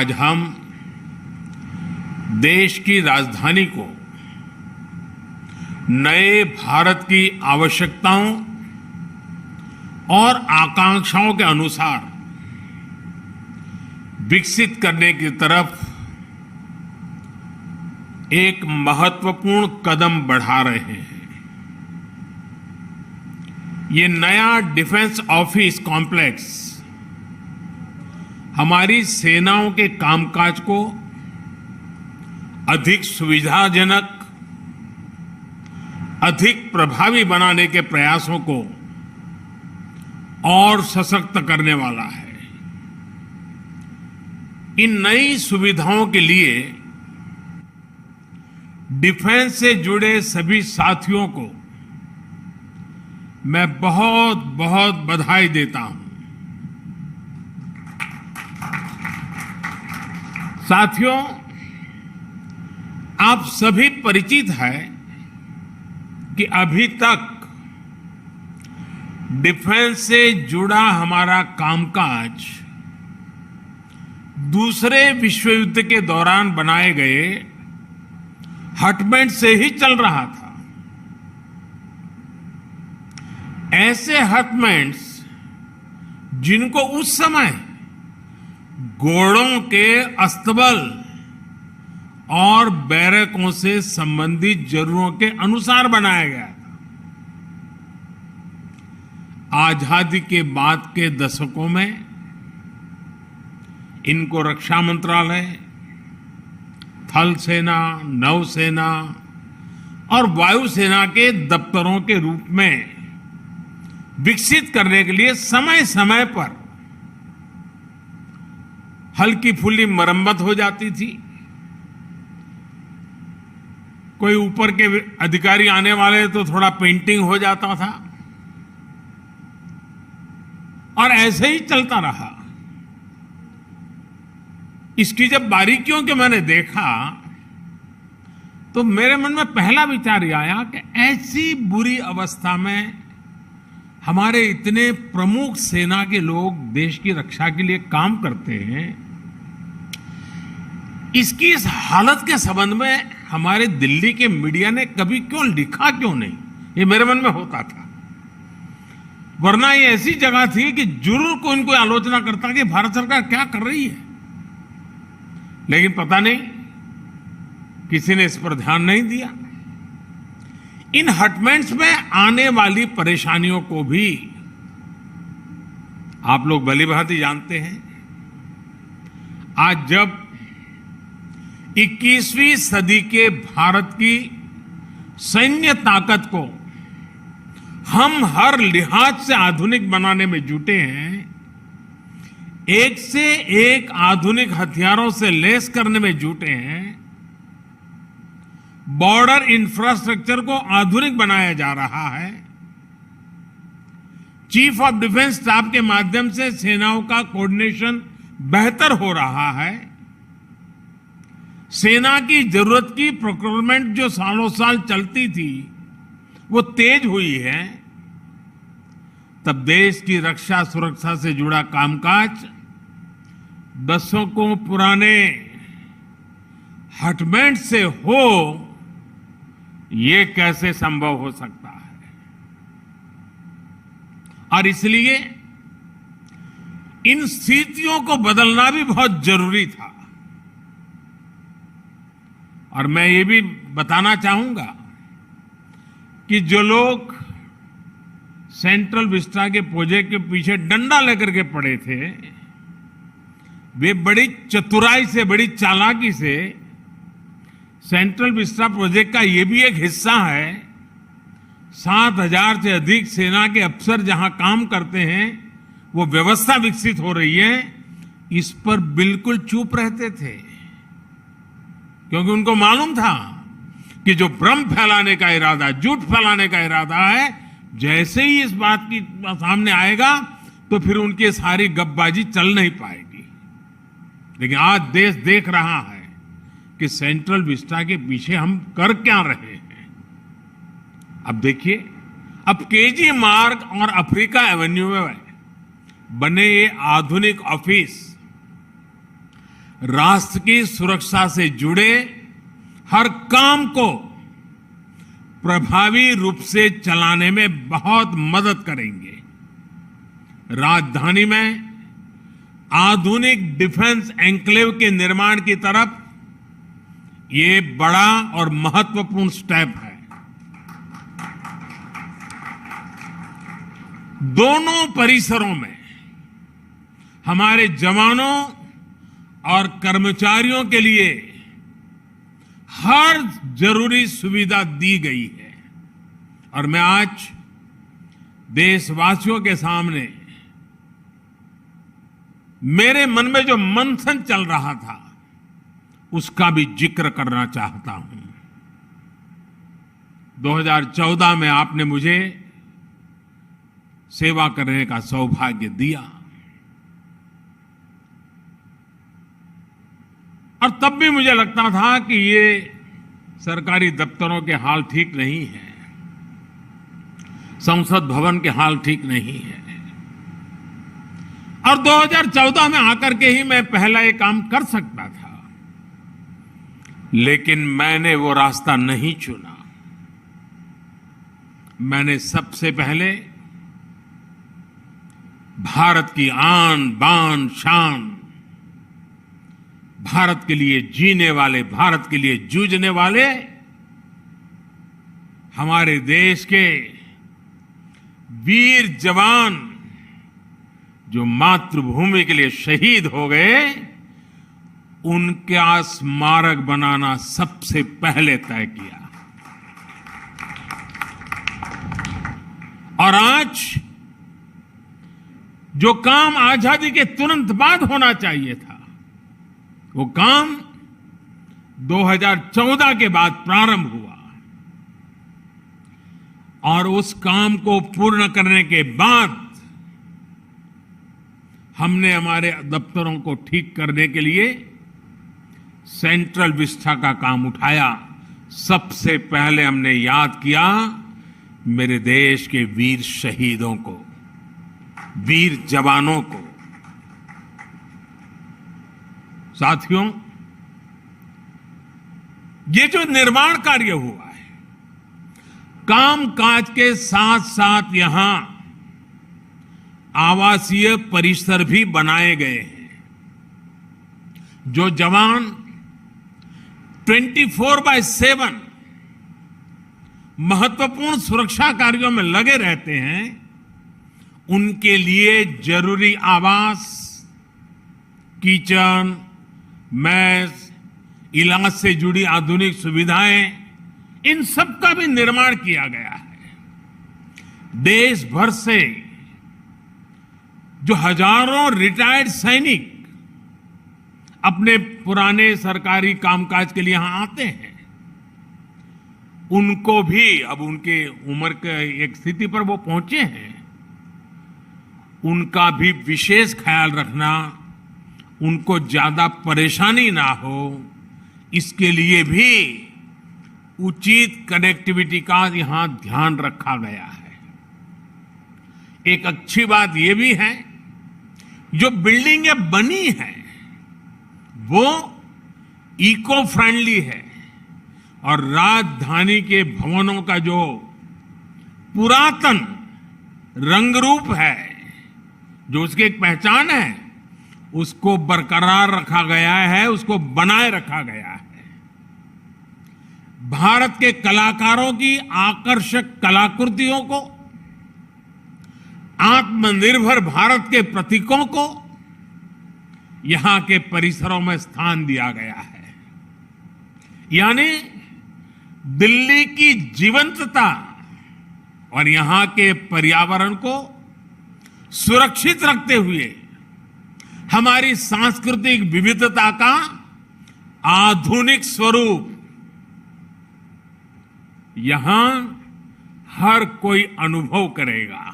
आज हम देश की राजधानी को नए भारत की आवश्यकताओं और आकांक्षाओं के अनुसार विकसित करने की तरफ एक महत्वपूर्ण कदम बढ़ा रहे हैं। ये नया डिफेंस ऑफिस कॉम्प्लेक्स हमारी सेनाओं के कामकाज को अधिक सुविधाजनक, अधिक प्रभावी बनाने के प्रयासों को और सशक्त करने वाला है। इन नई सुविधाओं के लिए डिफेंस से जुड़े सभी साथियों को मैं बहुत बहुत बधाई देता हूं। साथियों, आप सभी परिचित हैं कि अभी तक डिफेंस से जुड़ा हमारा कामकाज दूसरे विश्व युद्ध के दौरान बनाए गए हटबैंड से ही चल रहा था। ऐसे हटबैंड्स जिनको उस समय घोड़ों के अस्तबल और बैरकों से संबंधित जरूरतों के अनुसार बनाया गया था। आजादी के बाद के दशकों में इनको रक्षा मंत्रालय, थल सेना, नौसेना और वायुसेना के दफ्तरों के रूप में विकसित करने के लिए समय समय पर हल्की फुल्की मरम्मत हो जाती थी। कोई ऊपर के अधिकारी आने वाले तो थोड़ा पेंटिंग हो जाता था और ऐसे ही चलता रहा। इसकी जब बारीकियों के मैंने देखा तो मेरे मन में पहला विचार यह आया कि ऐसी बुरी अवस्था में हमारे इतने प्रमुख सेना के लोग देश की रक्षा के लिए काम करते हैं, इसकी इस हालत के संबंध में हमारे दिल्ली के मीडिया ने कभी क्यों लिखा क्यों नहीं, ये मेरे मन में होता था। वरना ये ऐसी जगह थी कि जरूर कोई इनको आलोचना करता कि भारत सरकार क्या कर रही है, लेकिन पता नहीं किसी ने इस पर ध्यान नहीं दिया। इन हटबैंड्स में आने वाली परेशानियों को भी आप लोग भलीभांति जानते हैं। आज जब 21वीं सदी के भारत की सैन्य ताकत को हम हर लिहाज से आधुनिक बनाने में जुटे हैं, एक से एक आधुनिक हथियारों से लैस करने में जुटे हैं, बॉर्डर इंफ्रास्ट्रक्चर को आधुनिक बनाया जा रहा है, चीफ ऑफ डिफेंस स्टाफ के माध्यम से सेनाओं का कोऑर्डिनेशन बेहतर हो रहा है, सेना की जरूरत की प्रोक्योरमेंट जो सालों साल चलती थी वो तेज हुई है, तब देश की रक्षा सुरक्षा से जुड़ा कामकाज दशकों पुराने हटबैंड से हो, ये कैसे संभव हो सकता है। और इसलिए इन स्थितियों को बदलना भी बहुत जरूरी था। और मैं ये भी बताना चाहूंगा कि जो लोग सेंट्रल विस्टा के प्रोजेक्ट के पीछे डंडा लेकर के पड़े थे, वे बड़ी चतुराई से, बड़ी चालाकी से सेंट्रल विस्टा प्रोजेक्ट का ये भी एक हिस्सा है। 7,000 से अधिक सेना के अफसर जहां काम करते हैं, वो व्यवस्था विकसित हो रही है, इस पर बिल्कुल चुप रहते थे, क्योंकि उनको मालूम था कि जो भ्रम फैलाने का इरादा, झूठ फैलाने का इरादा है, जैसे ही इस बात की सामने आएगा तो फिर उनकी सारी गपबाजी चल नहीं पाएगी। लेकिन आज देश देख रहा है कि सेंट्रल विस्टा के पीछे हम कर क्या रहे हैं। अब देखिए, अब केजी मार्ग और अफ्रीका एवेन्यू में बने ये आधुनिक ऑफिस राष्ट्र की सुरक्षा से जुड़े हर काम को प्रभावी रूप से चलाने में बहुत मदद करेंगे। राजधानी में आधुनिक डिफेंस एन्क्लेव के निर्माण की तरफ ये बड़ा और महत्वपूर्ण स्टेप है। दोनों परिसरों में हमारे जवानों और कर्मचारियों के लिए हर जरूरी सुविधा दी गई है और मैं आज देशवासियों के सामने मेरे मन में जो मंथन चल रहा था उसका भी जिक्र करना चाहता हूं। 2014 में आपने मुझे सेवा करने का सौभाग्य दिया और तब भी मुझे लगता था कि ये सरकारी दफ्तरों के हाल ठीक नहीं है, संसद भवन के हाल ठीक नहीं है और 2014 में आकर के ही मैं पहला ये काम कर सकता था, लेकिन मैंने वो रास्ता नहीं चुना। मैंने सबसे पहले भारत की आन बान शान, भारत के लिए जीने वाले, भारत के लिए जूझने वाले हमारे देश के वीर जवान जो मातृभूमि के लिए शहीद हो गए, उनका स्मारक बनाना सबसे पहले तय किया। और आज जो काम आजादी के तुरंत बाद होना चाहिए था, वो काम 2014 के बाद प्रारंभ हुआ और उस काम को पूर्ण करने के बाद हमने हमारे दफ्तरों को ठीक करने के लिए सेंट्रल विस्टा का काम उठाया। सबसे पहले हमने याद किया मेरे देश के वीर शहीदों को, वीर जवानों को। साथियों, ये जो निर्माण कार्य हुआ है, कामकाज के साथ साथ यहां आवासीय परिसर भी बनाए गए हैं। जो जवान 24/7 महत्वपूर्ण सुरक्षा कार्यों में लगे रहते हैं, उनके लिए जरूरी आवास, किचन, मेस, इलाज से जुड़ी आधुनिक सुविधाएं, इन सब का भी निर्माण किया गया है। देश भर से जो हजारों रिटायर्ड सैनिक अपने पुराने सरकारी कामकाज के लिए यहां आते हैं, उनको भी अब उनके उम्र के एक स्थिति पर वो पहुंचे हैं, उनका भी विशेष ख्याल रखना, उनको ज्यादा परेशानी ना हो, इसके लिए भी उचित कनेक्टिविटी का यहां ध्यान रखा गया है। एक अच्छी बात यह भी है, जो बिल्डिंगें बनी हैं वो इको फ्रेंडली है और राजधानी के भवनों का जो पुरातन रंग रूप है, जो उसकी एक पहचान है, उसको बरकरार रखा गया है, उसको बनाए रखा गया है। भारत के कलाकारों की आकर्षक कलाकृतियों को, आत्मनिर्भर भारत के प्रतीकों को यहां के परिसरों में स्थान दिया गया है। यानी दिल्ली की जीवंतता और यहां के पर्यावरण को सुरक्षित रखते हुए हमारी सांस्कृतिक विविधता का आधुनिक स्वरूप यहां हर कोई अनुभव करेगा।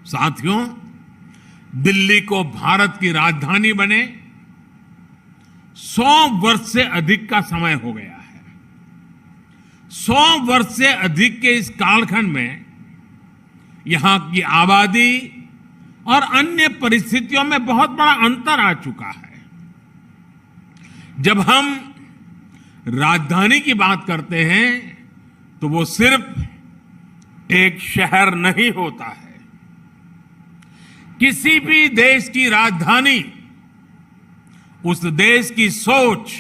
साथियों, दिल्ली को भारत की राजधानी बने 100 वर्ष से अधिक का समय हो गया है। 100 वर्ष से अधिक के इस कालखंड में यहां की आबादी और अन्य परिस्थितियों में बहुत बड़ा अंतर आ चुका है। जब हम राजधानी की बात करते हैं तो वो सिर्फ एक शहर नहीं होता है। किसी भी देश की राजधानी उस देश की सोच,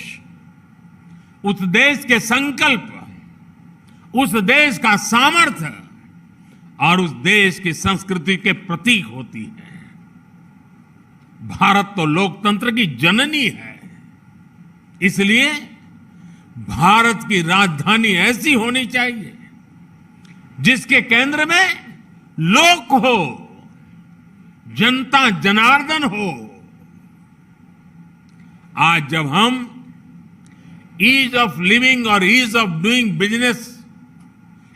उस देश के संकल्प, उस देश का सामर्थ्य और उस देश की संस्कृति के प्रतीक होती है। भारत तो लोकतंत्र की जननी है, इसलिए भारत की राजधानी ऐसी होनी चाहिए जिसके केंद्र में लोक हो, जनता जनार्दन हो। आज जब हम ईज ऑफ लिविंग और ईज ऑफ डूइंग बिजनेस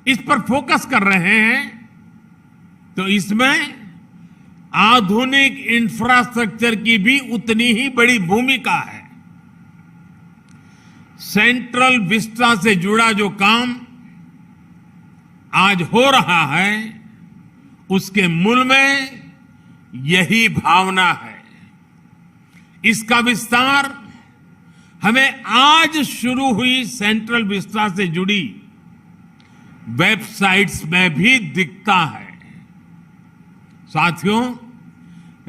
इस पर फोकस कर रहे हैं तो इसमें आधुनिक इंफ्रास्ट्रक्चर की भी उतनी ही बड़ी भूमिका है। सेंट्रल विस्टा से जुड़ा जो काम आज हो रहा है उसके मूल में यही भावना है। इसका विस्तार हमें आज शुरू हुई सेंट्रल विस्टा से जुड़ी वेबसाइट्स में भी दिखता है। साथियों,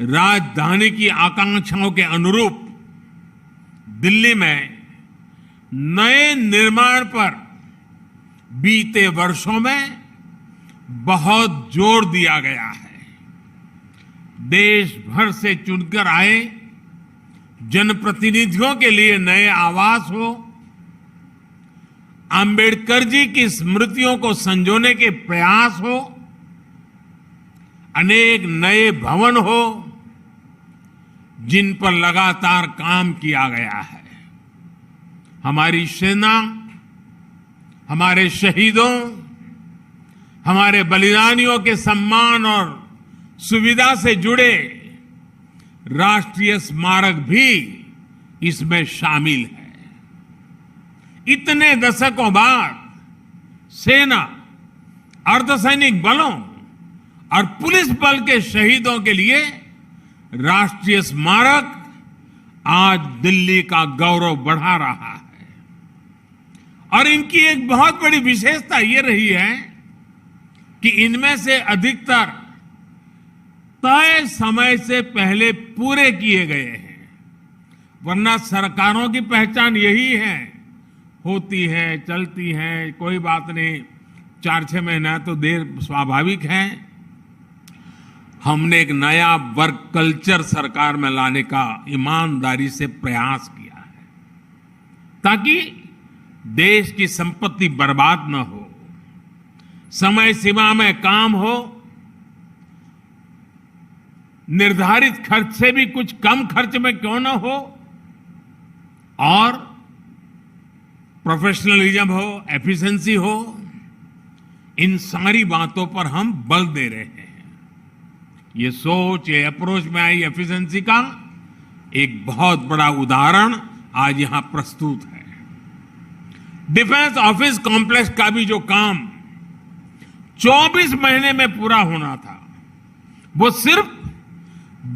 राजधानी की आकांक्षाओं के अनुरूप दिल्ली में नए निर्माण पर बीते वर्षों में बहुत जोर दिया गया है। देश भर से चुनकर आए जनप्रतिनिधियों के लिए नए आवास हो, अंबेडकर जी की स्मृतियों को संजोने के प्रयास हो, अनेक नए भवन हो जिन पर लगातार काम किया गया है। हमारी सेना, हमारे शहीदों, हमारे बलिदानियों के सम्मान और सुविधा से जुड़े राष्ट्रीय स्मारक भी इसमें शामिल है। इतने दशकों बाद सेना, अर्धसैनिक बलों और पुलिस बल के शहीदों के लिए राष्ट्रीय स्मारक आज दिल्ली का गौरव बढ़ा रहा है। और इनकी एक बहुत बड़ी विशेषता ये रही है कि इनमें से अधिकतर तय समय से पहले पूरे किए गए हैं। वरना सरकारों की पहचान यही है, होती है, चलती है, कोई बात नहीं, 4-6 महीना तो देर स्वाभाविक है। हमने एक नया वर्क कल्चर सरकार में लाने का ईमानदारी से प्रयास किया है ताकि देश की संपत्ति बर्बाद न हो, समय सीमा में काम हो, निर्धारित खर्च से भी कुछ कम खर्च में क्यों न हो, और प्रोफेशनलिज्म हो, एफिशिएंसी हो, इन सारी बातों पर हम बल दे रहे हैं। ये सोच, ये अप्रोच में आई एफिशिएंसी का एक बहुत बड़ा उदाहरण आज यहां प्रस्तुत है। डिफेंस ऑफिस कॉम्प्लेक्स का भी जो काम 24 महीने में पूरा होना था, वो सिर्फ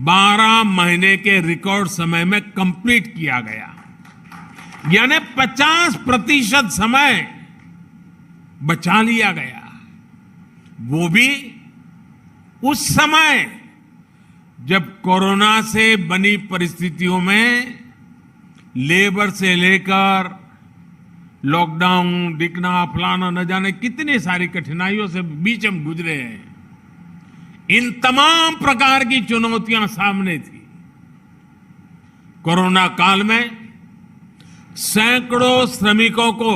12 महीने के रिकॉर्ड समय में कंप्लीट किया गया। यानी 50% समय बचा लिया गया। वो भी उस समय जब कोरोना से बनी परिस्थितियों में लेबर से लेकर लॉकडाउन, दिखना, फलाना, न जाने कितनी सारी कठिनाइयों से बीच हम गुजरे हैं। इन तमाम प्रकार की चुनौतियां सामने थी। कोरोना काल में सैकड़ों श्रमिकों को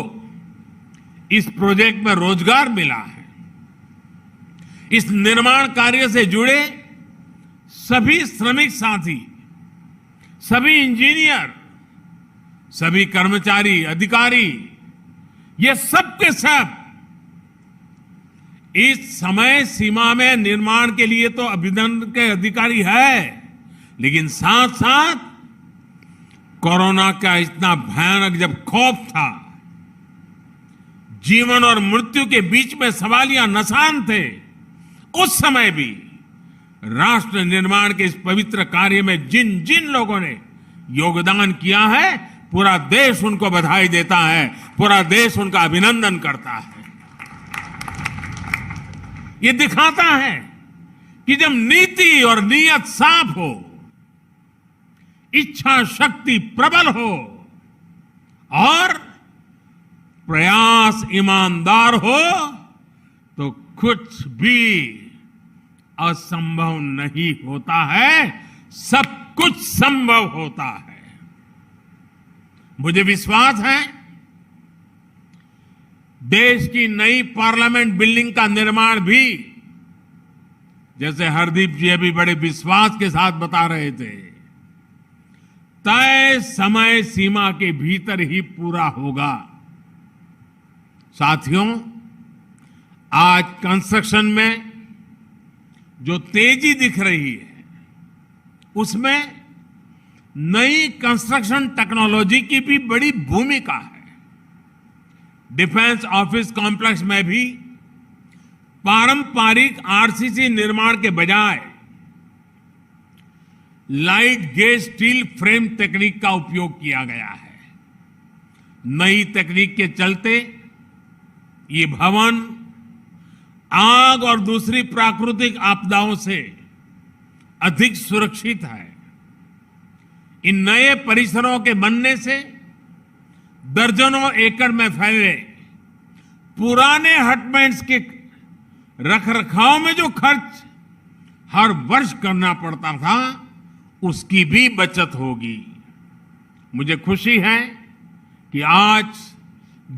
इस प्रोजेक्ट में रोजगार मिला है। इस निर्माण कार्य से जुड़े सभी श्रमिक साथी, सभी इंजीनियर, सभी कर्मचारी, अधिकारी, ये सब के सब इस समय सीमा में निर्माण के लिए तो अभिनंदन के अधिकारी है, लेकिन साथ साथ कोरोना का इतना भयानक जब खौफ था, जीवन और मृत्यु के बीच में सवालिया निशान थे, उस समय भी राष्ट्र निर्माण के इस पवित्र कार्य में जिन जिन लोगों ने योगदान किया है, पूरा देश उनको बधाई देता है, पूरा देश उनका अभिनंदन करता है। ये दिखाता है कि जब नीति और नीयत साफ हो, इच्छा शक्ति प्रबल हो और प्रयास ईमानदार हो तो कुछ भी असंभव नहीं होता है, सब कुछ संभव होता है। मुझे विश्वास है देश की नई पार्लियामेंट बिल्डिंग का निर्माण भी, जैसे हरदीप जी अभी बड़े विश्वास के साथ बता रहे थे, तय समय सीमा के भीतर ही पूरा होगा। साथियों, आज कंस्ट्रक्शन में जो तेजी दिख रही है उसमें नई कंस्ट्रक्शन टेक्नोलॉजी की भी बड़ी भूमिका है। डिफेंस ऑफिस कॉम्प्लेक्स में भी पारंपरिक आरसीसी निर्माण के बजाय लाइट गेज स्टील फ्रेम तकनीक का उपयोग किया गया है। नई तकनीक के चलते ये भवन आग और दूसरी प्राकृतिक आपदाओं से अधिक सुरक्षित है। इन नए परिसरों के बनने से दर्जनों एकड़ में फैले पुराने हटमेंट्स के रखरखाव में जो खर्च हर वर्ष करना पड़ता था, उसकी भी बचत होगी। मुझे खुशी है कि आज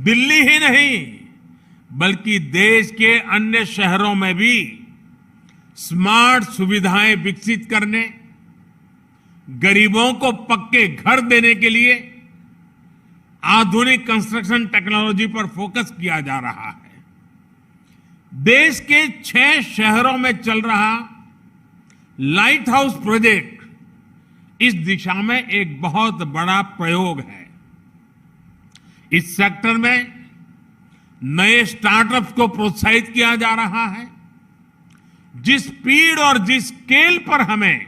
दिल्ली ही नहीं बल्कि देश के अन्य शहरों में भी स्मार्ट सुविधाएं विकसित करने, गरीबों को पक्के घर देने के लिए आधुनिक कंस्ट्रक्शन टेक्नोलॉजी पर फोकस किया जा रहा है। देश के 6 शहरों में चल रहा लाइट हाउस प्रोजेक्ट इस दिशा में एक बहुत बड़ा प्रयोग है। इस सेक्टर में नए स्टार्टअप्स को प्रोत्साहित किया जा रहा है। जिस स्पीड और जिस स्केल पर हमें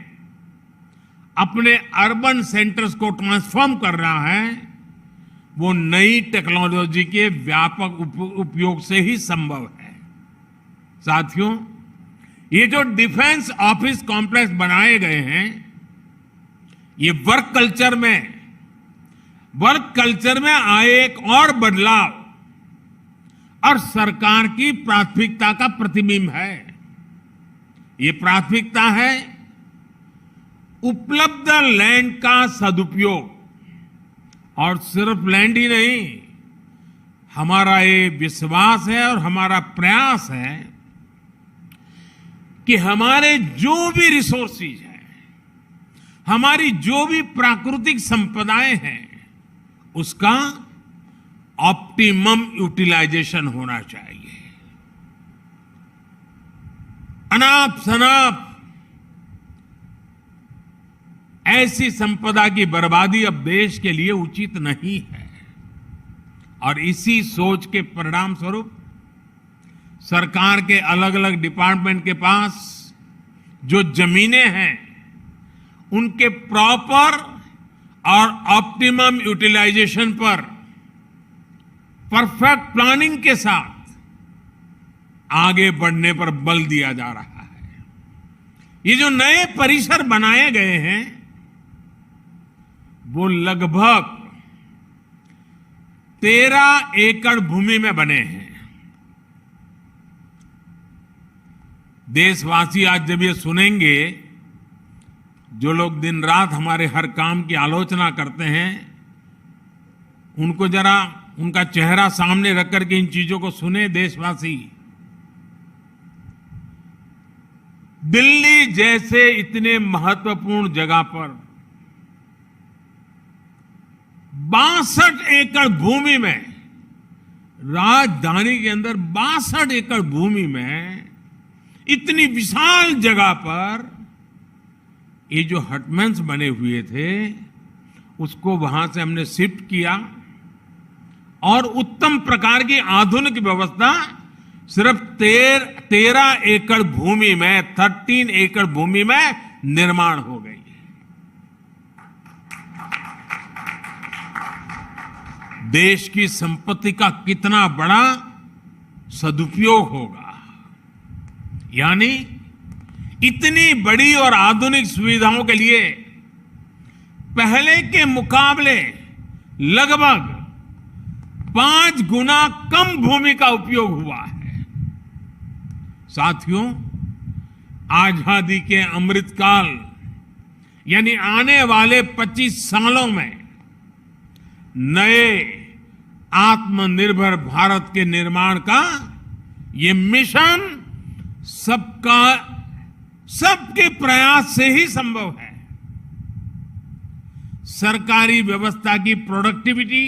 अपने अर्बन सेंटर्स को ट्रांसफॉर्म करना है, वो नई टेक्नोलॉजी के व्यापक उपयोग से ही संभव है। साथियों, ये जो डिफेंस ऑफिस कॉम्प्लेक्स बनाए गए हैं, ये वर्क कल्चर में आए एक और बदलाव और सरकार की प्राथमिकता का प्रतिबिंब है। ये प्राथमिकता है उपलब्ध लैंड का सदुपयोग, और सिर्फ लैंड ही नहीं, हमारा ये विश्वास है और हमारा प्रयास है कि हमारे जो भी रिसोर्सेज हैं, हमारी जो भी प्राकृतिक संपदाएं हैं, उसका ऑप्टिमम यूटिलाइजेशन होना चाहिए। अनाप शनाप ऐसी संपदा की बर्बादी अब देश के लिए उचित नहीं है, और इसी सोच के परिणाम स्वरूप सरकार के अलग अलग डिपार्टमेंट के पास जो जमीनें हैं, उनके प्रॉपर और ऑप्टिमम यूटिलाइजेशन पर परफेक्ट प्लानिंग के साथ आगे बढ़ने पर बल दिया जा रहा है। ये जो नए परिसर बनाए गए हैं, वो लगभग 13 एकड़ भूमि में बने हैं। देशवासी आज जब ये सुनेंगे, जो लोग दिन रात हमारे हर काम की आलोचना करते हैं, उनको जरा उनका चेहरा सामने रख करके इन चीजों को सुने देशवासी। दिल्ली जैसे इतने महत्वपूर्ण जगह पर 62 एकड़ भूमि में, राजधानी के अंदर 62 एकड़ भूमि में, इतनी विशाल जगह पर ये जो हटमेंट्स बने हुए थे, उसको वहां से हमने शिफ्ट किया और उत्तम प्रकार की आधुनिक व्यवस्था सिर्फ 13 एकड़ भूमि में, 13 एकड़ भूमि में निर्माण हो गई है। देश की संपत्ति का कितना बड़ा सदुपयोग होगा। यानी इतनी बड़ी और आधुनिक सुविधाओं के लिए पहले के मुकाबले लगभग 5 गुना कम भूमि का उपयोग हुआ है। साथियों, आजादी के अमृतकाल यानी आने वाले 25 सालों में नए आत्मनिर्भर भारत के निर्माण का ये मिशन सबके प्रयास से ही संभव है। सरकारी व्यवस्था की प्रोडक्टिविटी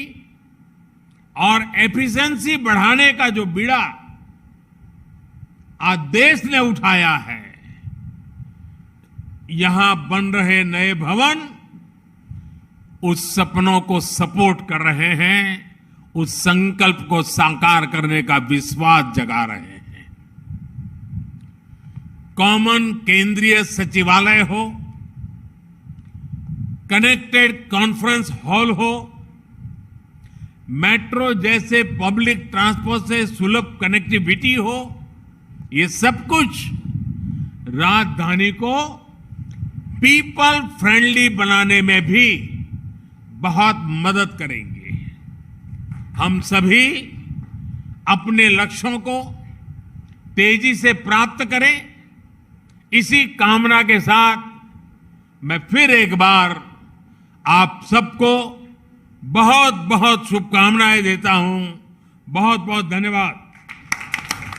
और एफिशिएंसी बढ़ाने का जो बीड़ा आज देश ने उठाया है, यहां बन रहे नए भवन उस सपनों को सपोर्ट कर रहे हैं, उस संकल्प को साकार करने का विश्वास जगा रहे हैं। कॉमन केंद्रीय सचिवालय हो, कनेक्टेड कॉन्फ्रेंस हॉल हो, मेट्रो जैसे पब्लिक ट्रांसपोर्ट से सुलभ कनेक्टिविटी हो, ये सब कुछ राजधानी को पीपल फ्रेंडली बनाने में भी बहुत मदद करेंगे। हम सभी अपने लक्ष्यों को तेजी से प्राप्त करें, इसी कामना के साथ मैं फिर एक बार आप सबको बहुत बहुत शुभकामनाएं देता हूं। बहुत बहुत धन्यवाद।